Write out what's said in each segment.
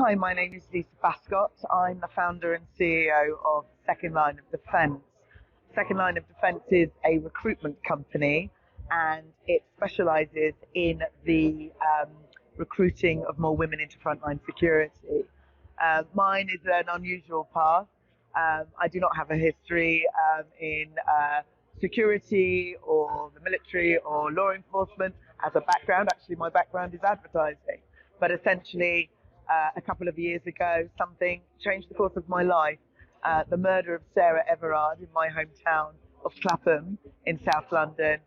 Hi, my name is Lisa Baskott. I'm the founder and CEO of Second Line of Defence. Second Line of Defence is a recruitment company and it specialises in the recruiting of more women into frontline security. Mine is an unusual path. I do not have a history in security or the military or law enforcement as a background. Actually, my background is advertising. But essentially, a couple of years ago, something changed the course of my life. The murder of Sarah Everard in my hometown of Clapham in South London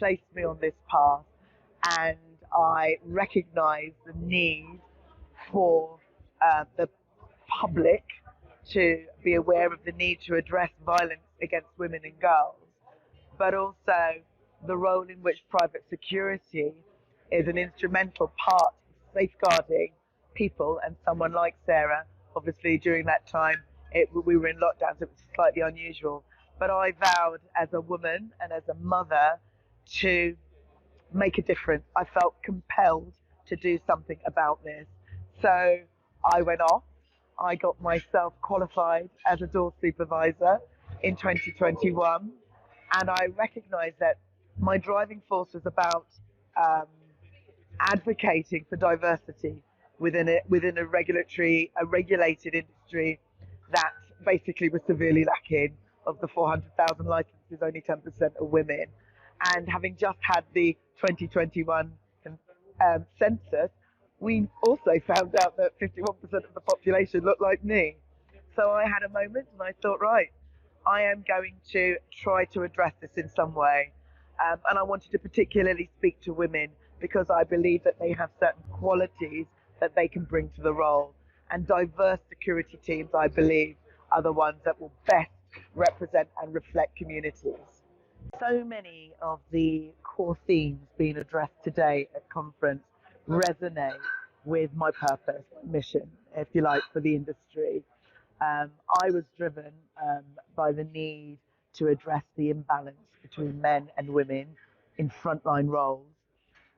placed me on this path, and I recognised the need for the public to be aware of the need to address violence against women and girls, but also the role in which private security is an instrumental part of safeguarding people. And someone like Sarah, obviously during that time we were in lockdown, so it was slightly unusual, but I vowed as a woman and as a mother to make a difference. I felt compelled to do something about this. So I went off. I got myself qualified as a door supervisor in 2021. And I recognized that my driving force was about um, advocating for diversity within a regulated industry that basically was severely lacking. Of the 400,000 licenses, only 10% are women. And having just had the 2021 census, we also found out that 51% of the population looked like me. So I had a moment and I thought, right, I am going to try to address this in some way. And I wanted to particularly speak to women because I believe that they have certain qualities that they can bring to the role. And diverse security teams, I believe, are the ones that will best represent and reflect communities. So many of the core themes being addressed today at conference resonate with my purpose, mission, if you like, for the industry. I was driven by the need to address the imbalance between men and women in frontline roles,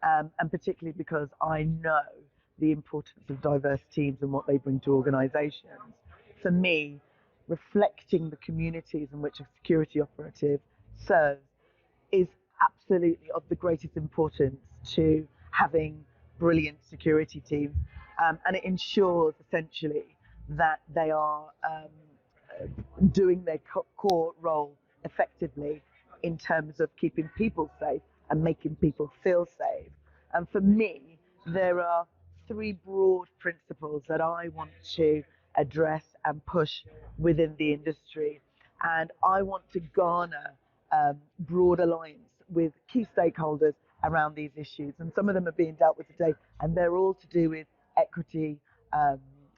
and particularly because I know the importance of diverse teams and what they bring to organisations. For me, reflecting the communities in which a security operative serves is absolutely of the greatest importance to having brilliant security teams, and it ensures essentially that they are doing their core role effectively in terms of keeping people safe and making people feel safe. And for me, there are three broad principles that I want to address and push within the industry. And I want to garner broad alliance with key stakeholders around these issues. And some of them are being dealt with today, and they're all to do with equity,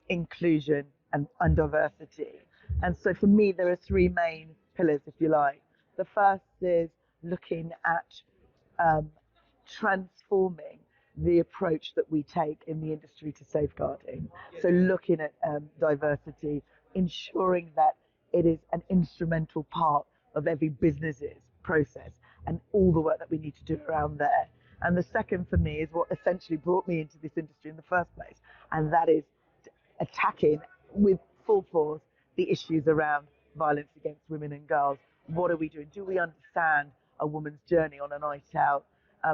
inclusion, and diversity. And so for me, there are three main pillars, if you like. The first is looking at transforming the approach that we take in the industry to safeguarding. So looking at diversity, ensuring that it is an instrumental part of every business's process and all the work that we need to do around there. And the second for me is what essentially brought me into this industry in the first place, and that is attacking with full force the issues around violence against women and girls. What are we doing? Do we understand a woman's journey on a night out?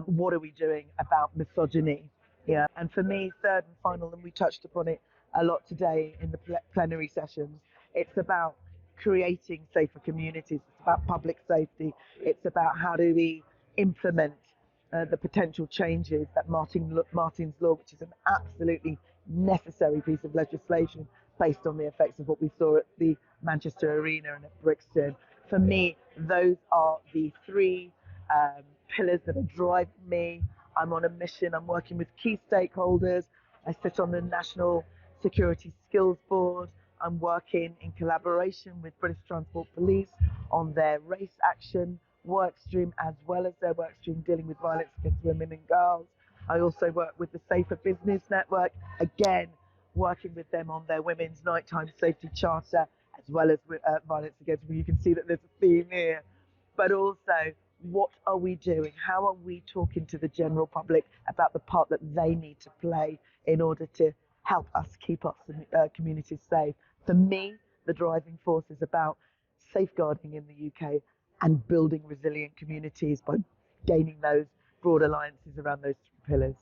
What are we doing about misogyny? Yeah. And for me, third and final, and we touched upon it a lot today in the plenary sessions, it's about creating safer communities. It's about public safety. It's about how do we implement the potential changes that Martin's Law, which is an absolutely necessary piece of legislation based on the effects of what we saw at the Manchester Arena and at Brixton. For me, those are the three pillars that are driving me. I'm on a mission. I'm working with key stakeholders. I sit on the National Security Skills Board. I'm working in collaboration with British Transport Police on their race action work stream, as well as their work stream dealing with violence against women and girls. I also work with the Safer Business Network, again, working with them on their Women's Nighttime Safety Charter, as well as violence against women. You can see that there's a theme here. But also, what are we doing? How are we talking to the general public about the part that they need to play in order to help us keep our communities safe. For me, the driving force is about safeguarding in the UK and building resilient communities by gaining those broad alliances around those three pillars.